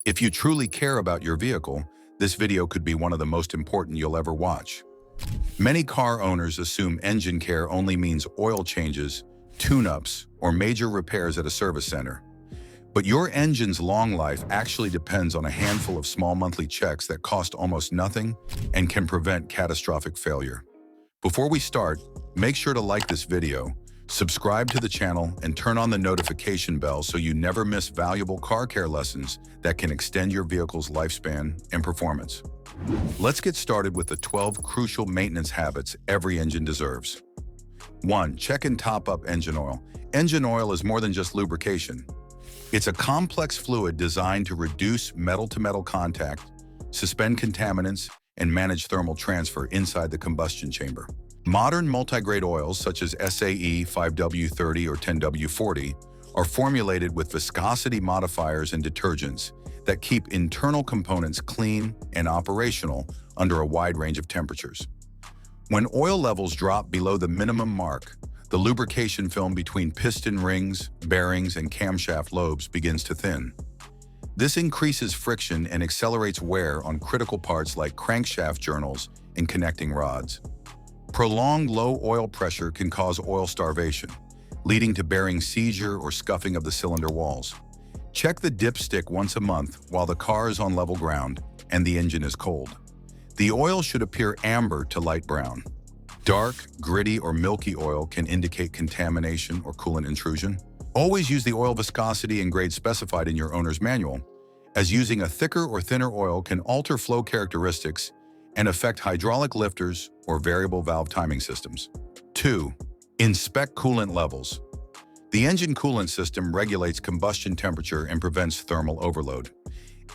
If you truly care about your vehicle, this video could be one of the most important you'll ever watch. Many car owners assume engine care only means oil changes, tune-ups, or major repairs at a service center. But your engine's long life actually depends on a handful of small monthly checks that cost almost nothing and can prevent catastrophic failure. Before we start, make sure to like this video, subscribe to the channel, and turn on the notification bell so you never miss valuable car care lessons that can extend your vehicle's lifespan and performance. Let's get started with the 12 crucial maintenance habits every engine deserves. 1. Check and top up engine oil. Engine oil is more than just lubrication. It's a complex fluid designed to reduce metal-to-metal contact, suspend contaminants, and manage thermal transfer inside the combustion chamber. Modern multi-grade oils such as SAE 5W30 or 10W40 are formulated with viscosity modifiers and detergents that keep internal components clean and operational under a wide range of temperatures. When oil levels drop below the minimum mark, the lubrication film between piston rings, bearings, and camshaft lobes begins to thin. This increases friction and accelerates wear on critical parts like crankshaft journals and connecting rods. Prolonged low oil pressure can cause oil starvation, leading to bearing seizure or scuffing of the cylinder walls. Check the dipstick once a month while the car is on level ground and the engine is cold. The oil should appear amber to light brown. Dark, gritty, or milky oil can indicate contamination or coolant intrusion. Always use the oil viscosity and grade specified in your owner's manual, as using a thicker or thinner oil can alter flow characteristics and affect hydraulic lifters or variable valve timing systems. 2. Inspect coolant levels. The engine coolant system regulates combustion temperature and prevents thermal overload.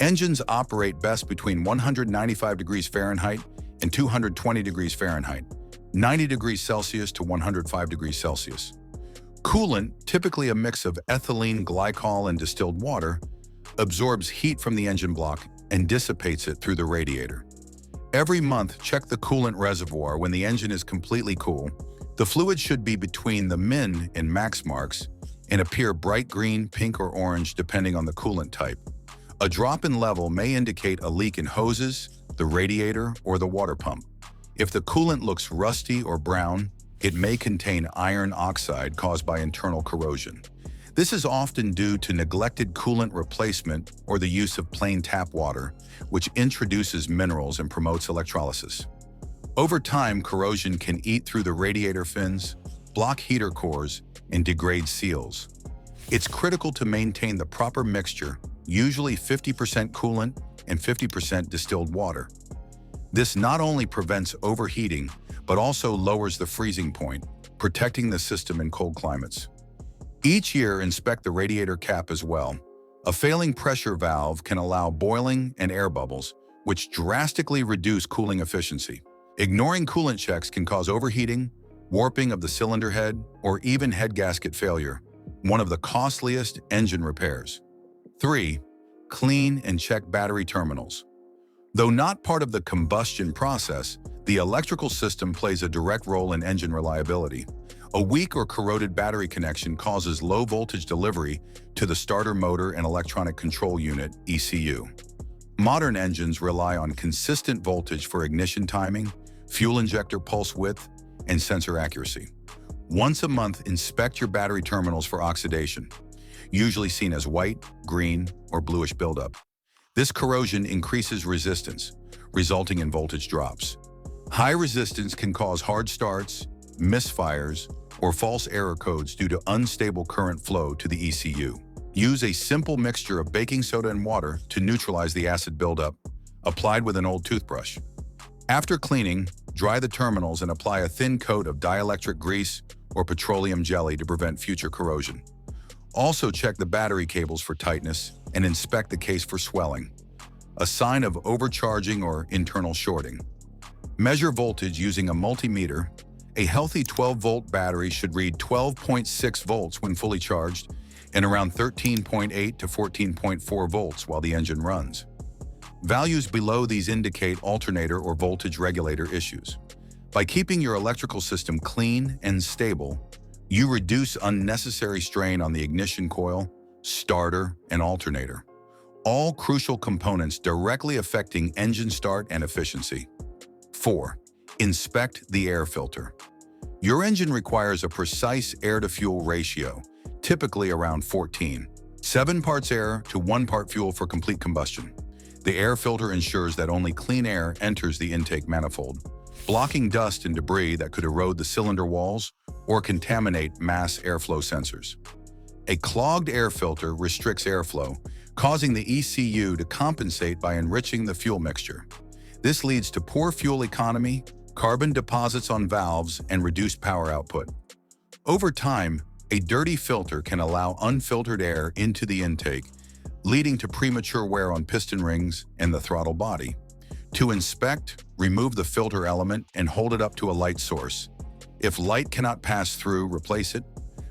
Engines operate best between 195 degrees Fahrenheit and 220 degrees Fahrenheit, 90 degrees Celsius to 105 degrees Celsius. Coolant, typically a mix of ethylene glycol and distilled water, absorbs heat from the engine block and dissipates it through the radiator. Every month, check the coolant reservoir when the engine is completely cool. The fluid should be between the min and max marks and appear bright green, pink, or orange depending on the coolant type. A drop in level may indicate a leak in hoses, the radiator, or the water pump. If the coolant looks rusty or brown, it may contain iron oxide caused by internal corrosion. This is often due to neglected coolant replacement or the use of plain tap water, which introduces minerals and promotes electrolysis. Over time, corrosion can eat through the radiator fins, block heater cores, and degrade seals. It's critical to maintain the proper mixture, usually 50% coolant and 50% distilled water. This not only prevents overheating, but also lowers the freezing point, protecting the system in cold climates. Each year, inspect the radiator cap as well. A failing pressure valve can allow boiling and air bubbles, which drastically reduce cooling efficiency. Ignoring coolant checks can cause overheating, warping of the cylinder head, or even head gasket failure, one of the costliest engine repairs. 3. Clean and check battery terminals. Though not part of the combustion process, the electrical system plays a direct role in engine reliability. A weak or corroded battery connection causes low voltage delivery to the starter motor and electronic control unit, ECU. Modern engines rely on consistent voltage for ignition timing, fuel injector pulse width, and sensor accuracy. Once a month, inspect your battery terminals for oxidation, usually seen as white, green, or bluish buildup. This corrosion increases resistance, resulting in voltage drops. High resistance can cause hard starts, misfires, or false error codes due to unstable current flow to the ECU. Use a simple mixture of baking soda and water to neutralize the acid buildup, applied with an old toothbrush. After cleaning, dry the terminals and apply a thin coat of dielectric grease or petroleum jelly to prevent future corrosion. Also check the battery cables for tightness and inspect the case for swelling, a sign of overcharging or internal shorting. Measure voltage using a multimeter. A healthy 12-volt battery should read 12.6 volts when fully charged and around 13.8 to 14.4 volts while the engine runs. Values below these indicate alternator or voltage regulator issues. By keeping your electrical system clean and stable, you reduce unnecessary strain on the ignition coil, starter, and alternator. all crucial components directly affecting engine start and efficiency. 4. Inspect the air filter. Your engine requires a precise air-to-fuel ratio, typically around 14. 7 parts air to 1 part fuel for complete combustion. The air filter ensures that only clean air enters the intake manifold, blocking dust and debris that could erode the cylinder walls or contaminate mass airflow sensors. A clogged air filter restricts airflow, causing the ECU to compensate by enriching the fuel mixture. This leads to poor fuel economy, carbon deposits on valves, and reduced power output. Over time, a dirty filter can allow unfiltered air into the intake, leading to premature wear on piston rings and the throttle body. To inspect, remove the filter element and hold it up to a light source. If light cannot pass through, replace it.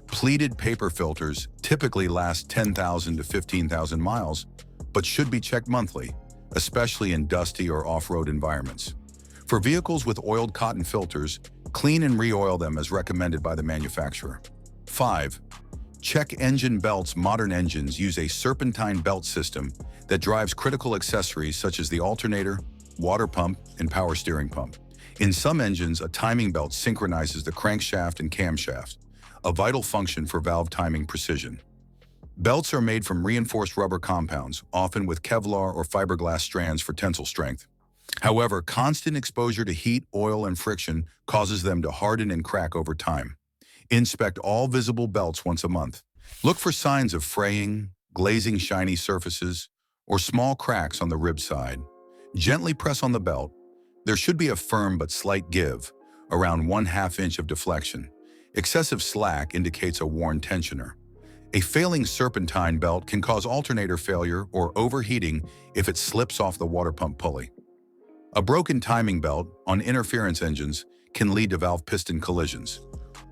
Pleated paper filters typically last 10,000 to 15,000 miles, but should be checked monthly, especially in dusty or off-road environments. For vehicles with oiled cotton filters, clean and re-oil them as recommended by the manufacturer. 5. Check engine belts. Modern engines use a serpentine belt system that drives critical accessories such as the alternator, water pump, and power steering pump. In some engines, a timing belt synchronizes the crankshaft and camshaft, a vital function for valve timing precision. Belts are made from reinforced rubber compounds, often with Kevlar or fiberglass strands for tensile strength. However, constant exposure to heat, oil, and friction causes them to harden and crack over time. Inspect all visible belts once a month. Look for signs of fraying, glazing shiny surfaces, or small cracks on the rib side. Gently press on the belt. There should be a firm but slight give, around 1/2 inch of deflection. Excessive slack indicates a worn tensioner. A failing serpentine belt can cause alternator failure or overheating if it slips off the water pump pulley. A broken timing belt on interference engines can lead to valve piston collisions,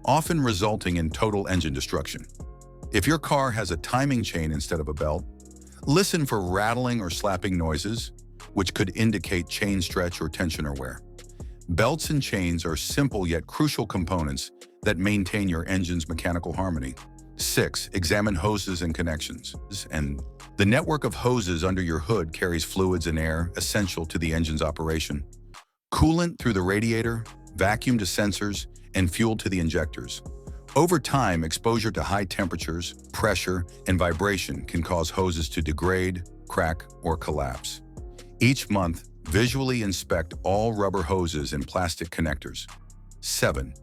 often resulting in total engine destruction. If your car has a timing chain instead of a belt, listen for rattling or slapping noises, which could indicate chain stretch or tensioner wear. Belts and chains are simple yet crucial components that maintain your engine's mechanical harmony. 6. Examine hoses and connections. And the network of hoses under your hood carries fluids and air essential to the engine's operation. Coolant through the radiator, vacuum to sensors, and fuel to the injectors. Over time, exposure to high temperatures, pressure, and vibration can cause hoses to degrade, crack, or collapse. Each month, visually inspect all rubber hoses and plastic connectors. 7.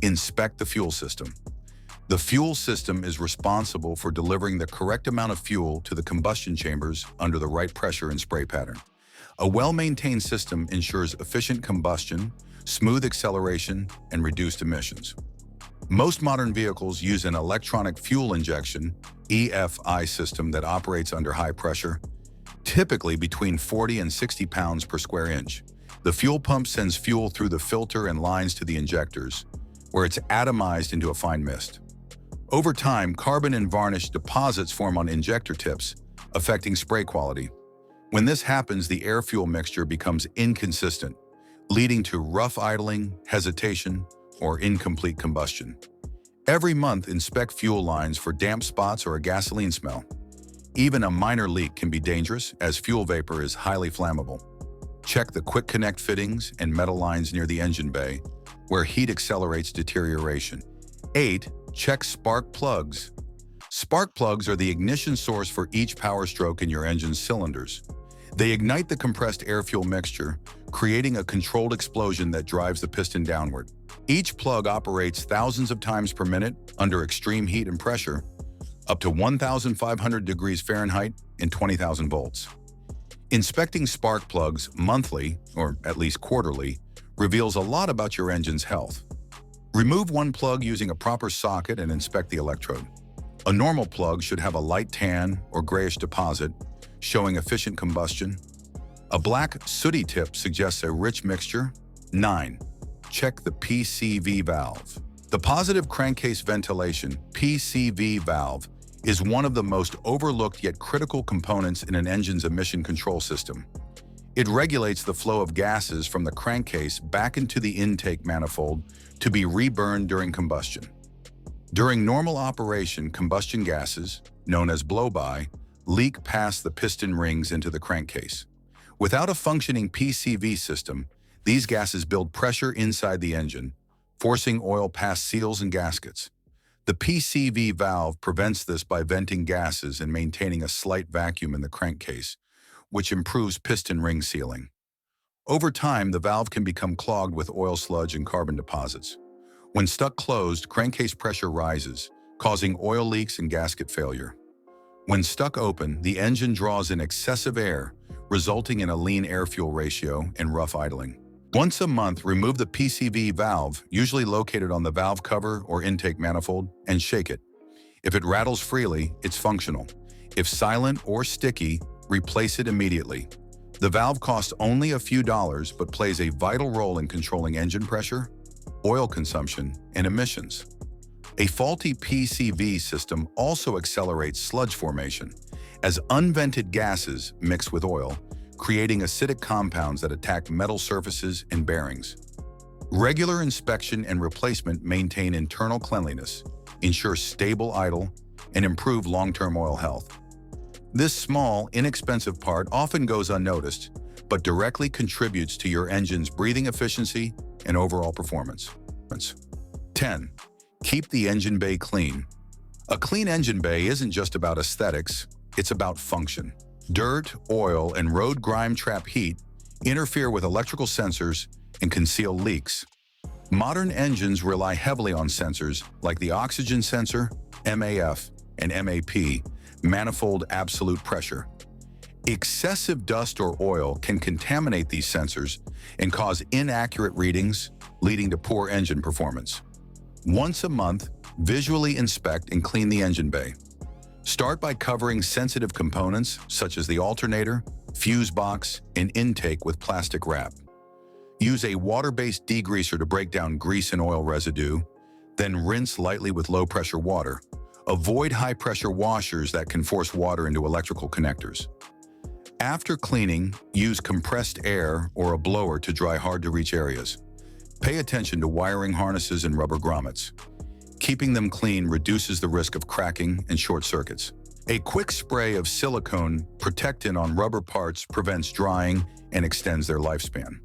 Inspect the fuel system. The fuel system is responsible for delivering the correct amount of fuel to the combustion chambers under the right pressure and spray pattern. A well-maintained system ensures efficient combustion, smooth acceleration, and reduced emissions. Most modern vehicles use an electronic fuel injection (EFI) system that operates under high pressure, typically between 40 and 60 pounds per square inch. The fuel pump sends fuel through the filter and lines to the injectors, where it's atomized into a fine mist. Over time, carbon and varnish deposits form on injector tips, affecting spray quality. When this happens, the air-fuel mixture becomes inconsistent, leading to rough idling, hesitation, or incomplete combustion. Every month, inspect fuel lines for damp spots or a gasoline smell. Even a minor leak can be dangerous, as fuel vapor is highly flammable. Check the quick connect fittings and metal lines near the engine bay, where heat accelerates deterioration. 8. Check spark plugs. Spark plugs are the ignition source for each power stroke in your engine's cylinders. They ignite the compressed air-fuel mixture, creating a controlled explosion that drives the piston downward. Each plug operates thousands of times per minute under extreme heat and pressure, up to 1,500 degrees Fahrenheit and 20,000 volts. Inspecting spark plugs monthly, or at least quarterly, reveals a lot about your engine's health. Remove one plug using a proper socket and inspect the electrode. A normal plug should have a light tan or grayish deposit, showing efficient combustion. A black, sooty tip suggests a rich mixture. 9. Check the PCV valve. The positive crankcase ventilation (PCV) valve is one of the most overlooked yet critical components in an engine's emission control system. It regulates the flow of gases from the crankcase back into the intake manifold to be reburned during combustion. During normal operation, combustion gases, known as blow-by, leak past the piston rings into the crankcase. Without a functioning PCV system, these gases build pressure inside the engine, forcing oil past seals and gaskets. The PCV valve prevents this by venting gases and maintaining a slight vacuum in the crankcase, which improves piston ring sealing. Over time, the valve can become clogged with oil sludge and carbon deposits. When stuck closed, crankcase pressure rises, causing oil leaks and gasket failure. When stuck open, the engine draws in excessive air, resulting in a lean air-fuel ratio and rough idling. Once a month, remove the PCV valve, usually located on the valve cover or intake manifold, and shake it. If it rattles freely, it's functional. If silent or sticky, replace it immediately. The valve costs only a few dollars but plays a vital role in controlling engine pressure, oil consumption, and emissions. A faulty PCV system also accelerates sludge formation, as unvented gases mix with oil, creating acidic compounds that attack metal surfaces and bearings. Regular inspection and replacement maintain internal cleanliness, ensure stable idle, and improve long-term oil health. This small, inexpensive part often goes unnoticed, but directly contributes to your engine's breathing efficiency and overall performance. 10. Keep the engine bay clean. A clean engine bay isn't just about aesthetics, it's about function. Dirt, oil, and road grime trap heat, interfere with electrical sensors, and conceal leaks. Modern engines rely heavily on sensors like the oxygen sensor, MAF, and MAP, manifold absolute pressure. Excessive dust or oil can contaminate these sensors and cause inaccurate readings, leading to poor engine performance. Once a month, visually inspect and clean the engine bay. Start by covering sensitive components such as the alternator, fuse box, and intake with plastic wrap. Use a water-based degreaser to break down grease and oil residue, then rinse lightly with low-pressure water. Avoid high-pressure washers that can force water into electrical connectors. After cleaning, use compressed air or a blower to dry hard-to-reach areas. Pay attention to wiring harnesses and rubber grommets. Keeping them clean reduces the risk of cracking and short circuits. A quick spray of silicone protectant on rubber parts prevents drying and extends their lifespan.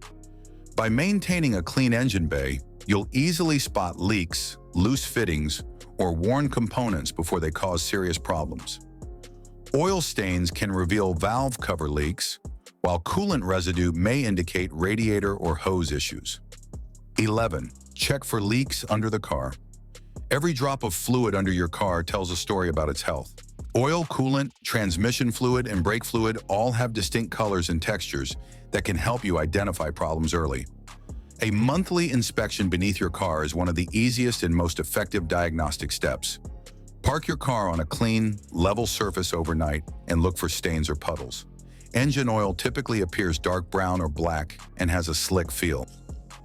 By maintaining a clean engine bay, you'll easily spot leaks, loose fittings, or worn components before they cause serious problems. Oil stains can reveal valve cover leaks, while coolant residue may indicate radiator or hose issues. 11. Check for leaks under the car. Every drop of fluid under your car tells a story about its health. Oil, coolant, transmission fluid, and brake fluid all have distinct colors and textures that can help you identify problems early. A monthly inspection beneath your car is one of the easiest and most effective diagnostic steps. Park your car on a clean, level surface overnight and look for stains or puddles. Engine oil typically appears dark brown or black and has a slick feel.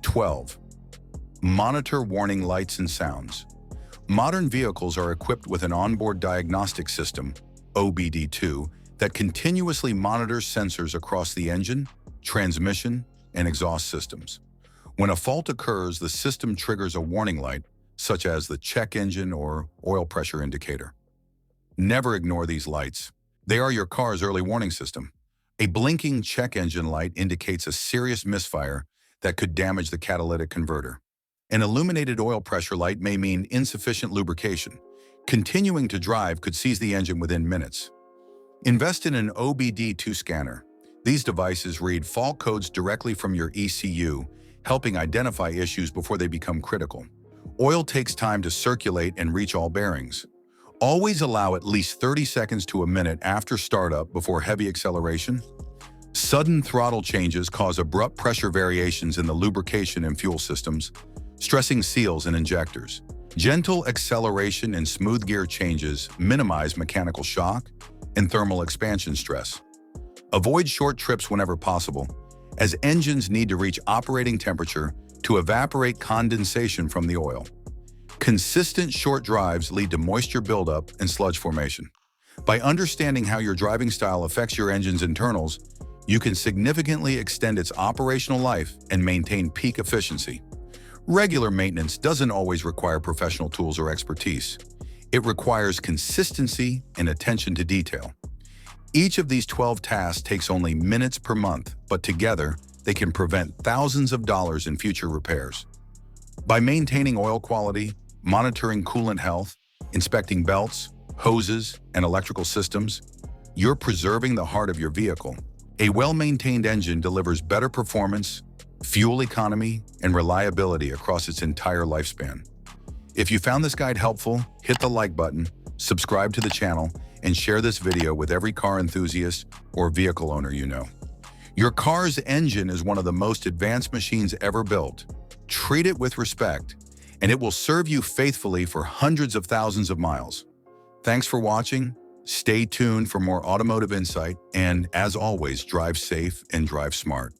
12. Monitor warning lights and sounds. Modern vehicles are equipped with an onboard diagnostic system, OBD2, that continuously monitors sensors across the engine, transmission, and exhaust systems. When a fault occurs, the system triggers a warning light, such as the check engine or oil pressure indicator. Never ignore these lights. They are your car's early warning system. A blinking check engine light indicates a serious misfire that could damage the catalytic converter. An illuminated oil pressure light may mean insufficient lubrication. Continuing to drive could seize the engine within minutes. Invest in an OBD2 scanner. These devices read fault codes directly from your ECU, helping identify issues before they become critical. Oil takes time to circulate and reach all bearings. Always allow at least 30 seconds to a minute after startup before heavy acceleration. Sudden throttle changes cause abrupt pressure variations in the lubrication and fuel systems, stressing seals and injectors. Gentle acceleration and smooth gear changes minimize mechanical shock and thermal expansion stress. Avoid short trips whenever possible, as engines need to reach operating temperature to evaporate condensation from the oil. Consistent short drives lead to moisture buildup and sludge formation. By understanding how your driving style affects your engine's internals, you can significantly extend its operational life and maintain peak efficiency. Regular maintenance doesn't always require professional tools or expertise. It requires consistency and attention to detail. Each of these 12 tasks takes only minutes per month, but together, they can prevent thousands of dollars in future repairs. By maintaining oil quality, monitoring coolant health, inspecting belts, hoses, and electrical systems, you're preserving the heart of your vehicle. A well-maintained engine delivers better performance, fuel economy, and reliability across its entire lifespan. If you found this guide helpful, hit the like button, subscribe to the channel, and share this video with every car enthusiast or vehicle owner you know. Your car's engine is one of the most advanced machines ever built. Treat it with respect, and it will serve you faithfully for hundreds of thousands of miles. Thanks for watching. Stay tuned for more automotive insight, and as always, drive safe and drive smart.